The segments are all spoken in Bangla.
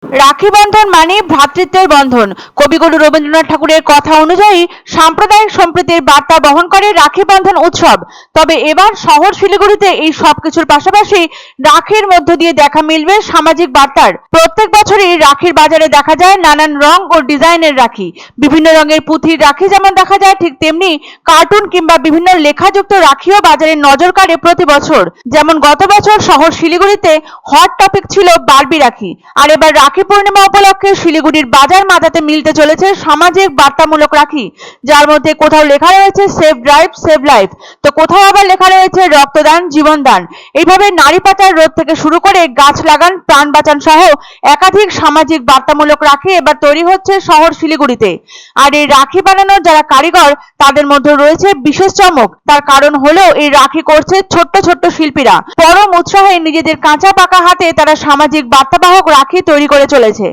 রাখি বন্ধন মানে ভ্রাতৃত্বের বন্ধন। কবিগুরু রবীন্দ্রনাথ ঠাকুরের কথা অনুযায়ী সাম্প্রদায়িক সম্প্রীতির বার্তা বহন করে রাখি বন্ধন উৎসব। তবে এবার শহর শিলিগুড়িতে এই সবকিছুর পাশাপাশি রাখির মধ্য দিয়ে দেখা মিলবে সামাজিক বার্তার। প্রত্যেক বছরই রাখির বাজারে দেখা যায় নানান রং ও ডিজাইনের রাখি। বিভিন্ন রঙের পুঁথির রাখি যেমন দেখা যায়, ঠিক তেমনি কার্টুন কিংবা বিভিন্ন লেখাযুক্ত রাখিও বাজারে নজর কাড়ে প্রতি বছর। যেমন গত বছর শহর শিলিগুড়িতে হট টপিক ছিল বারবি রাখি। আর এবার রাখি পূর্ণিমা উপলক্ষে শিলিগুড়ির বাজার মাথাতে মিলতে চলেছে সামাজিক বার্তামূলক রাখি, যার মধ্যে কোথাও লেখা রয়েছে সেভ ড্রাইভ সেভ লাইফ, তো কোথাও আবার লেখা রয়েছে রক্তদান জীবনদান। এইভাবে নারী পাচার রোধ থেকে শুরু করে গাছ লাগান প্রাণ বাঁচান সহ একাধিক সামাজিক বার্তামূলক রাখি এবার তৈরি হচ্ছে শহর শিলিগুড়িতে। আর এই রাখি বানানোর যারা কারিগর, তাদের মধ্যে রয়েছে বিশেষ চমক। তার কারণ হলো এই রাখি করছে ছোট্ট ছোট্ট শিল্পীরা। পরম উৎসাহে নিজেদের কাঁচা পাকা হাতে তারা সামাজিক বার্তাবাহক রাখি তৈরি করে চলেছে।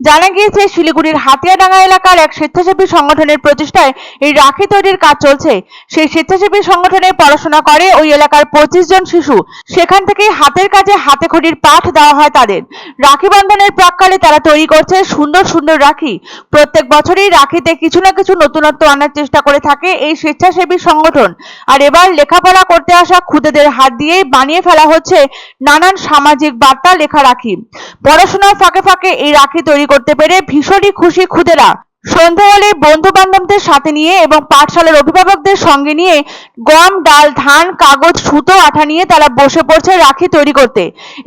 জানা গিয়েছে শিলিগুড়ির হাতিয়াডাঙ্গা এলাকার এক স্বেচ্ছাসেবী সংগঠনের প্রচেষ্টায় এই রাখি তৈরির কাজ চলছে। সেই স্বেচ্ছাসেবী সংগঠনে পড়াশোনা করে ওই এলাকার 25 জন শিশু। সেখান থেকেই হাতের কাজে হাতেখড়ির পাঠ দেওয়া হয় তাদের। রাখি বন্ধনের প্রাক্কালে তারা তৈরি করছে সুন্দর সুন্দর রাখি। প্রত্যেক বছরই রাখিতে কিছু না কিছু নতুনত্ব আনার চেষ্টা করে থাকে এই স্বেচ্ছাসেবী সংগঠন। আর এবার লেখাপড়া করতে আসা খুদেদের হাত দিয়েই বানিয়ে ফেলা হচ্ছে নানান সামাজিক বার্তা লেখা রাখি। পড়াশোনার ফাঁকে ফাঁকে এই রাখি তৈরি করতে পেরে ভীষণই খুশি খুদেরা। সন্ধে হলে বন্ধু বান্ধবদের সাথে নিয়ে এবং পাঠশালার অভিভাবকদের সঙ্গে নিয়ে গম ডাল ধান কাগজ সুতো আঠা নিয়ে তারা বসে পড়ছে রাখি তৈরি করতে।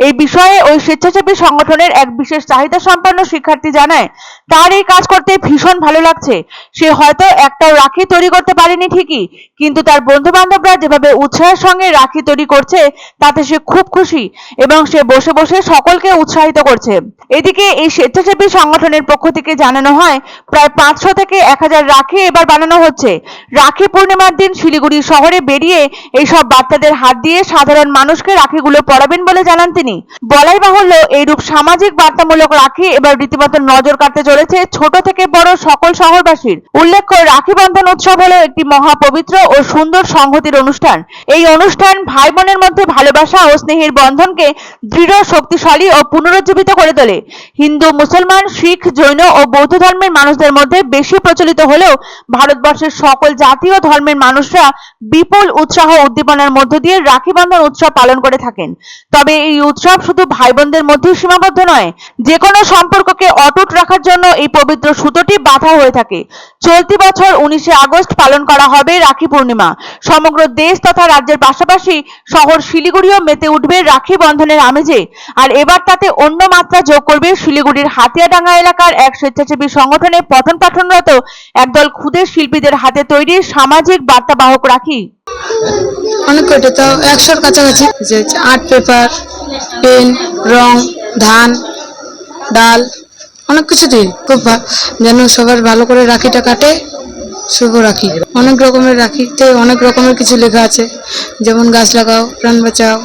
এই বিষয়ে ওই স্বেচ্ছাসেবী সংগঠনের এক বিশেষ চাহিদা সম্পন্ন শিক্ষার্থী জানায়, তার এই কাজ করতে ভীষণ ভালো লাগছে। সে হয়তো একটাও রাখি তৈরি করতে পারেনি ঠিকই, কিন্তু তার বন্ধু বান্ধবরা যেভাবে উৎসাহের সঙ্গে রাখি তৈরি করছে তাতে সে খুব খুশি এবং সে বসে বসে সকলকে উৎসাহিত করছে। এদিকে এই স্বেচ্ছাসেবী সংগঠনের পক্ষ থেকে জানানো হয়, প্রায় 500 থেকে 1000 রাখি এবার বানানো হচ্ছে। রাখি পূর্ণিমার দিন শিলিগুড়ি শহরে বেরিয়ে এইসব বাচ্চাদের হাত দিয়ে সাধারণ মানুষকে রাখিগুলো পরাবেন বলে জানান তিনি। বলাই বাহুল্য, এইরূপ সামাজিক বার্তামূলক রাখি এবার রীতিমতো নজর কাড়তে চলেছে ছোট থেকে বড় সকল শহরবাসীর। উল্লেখ্য, রাখি বন্ধন উৎসব হলো একটি মহাপবিত্র ও সুন্দর সংহতির অনুষ্ঠান। এই অনুষ্ঠান ভাই বোনের মধ্যে ভালোবাসা ও স্নেহের বন্ধনকে দৃঢ়, শক্তিশালী ও পুনরুজ্জীবিত করে তোলে। হিন্দু, মুসলমান, শিখ, জৈন ও বৌদ্ধ ধর্মের মানুষদের মধ্যে বেশি প্রচলিত হলেও ভারতবর্ষের সকল জাতি ও ধর্মের মানুষরা বিপুল উৎসাহ উদ্দীপনার মধ্য দিয়ে রাখি বন্ধন উৎসব পালন করে থাকেন। তবে এই উৎসব শুধু ভাই বোনদের মধ্যেই সীমাবদ্ধ নয়, যে কোনো সম্পর্ককে অটুট রাখার জন্য এই পবিত্র সুতোটি বাঁধা হয়ে থাকে। চলতি বছর 19শে আগস্ট পালন করা হবে রাখি পূর্ণিমা। সমগ্র দেশ তথা রাজ্যের পাশাপাশি শহর শিলিগুড়িও মেতে উঠবে রাখি বন্ধনের আমেজে। আর এবার তাতে অন্য মাত্রা যোগ করবে শিলিগুড়ির হাতিয়াডাঙ্গা এলাকার এক স্বেচ্ছাসেবী সংগঠনে পঠন পাঠনরত একদল ক্ষুদে শিল্পীদের হাতে তৈরি সামাজিক বার্তাবাহক রাখি। অনেক কয়টা, তাও 100-র কাছাকাছি। যে আর্ট পেপার, পেন, রং, ধান, ডাল, অনেক কিছু দিয়ে খুব যেন সবার ভালো করে রাখিটা কাটে। শুভ রাখি। অনেক রকমের রাখিতে অনেক রকমের কিছু লেখা আছে, যেমন গাছ লাগাও প্রাণ বাঁচাও।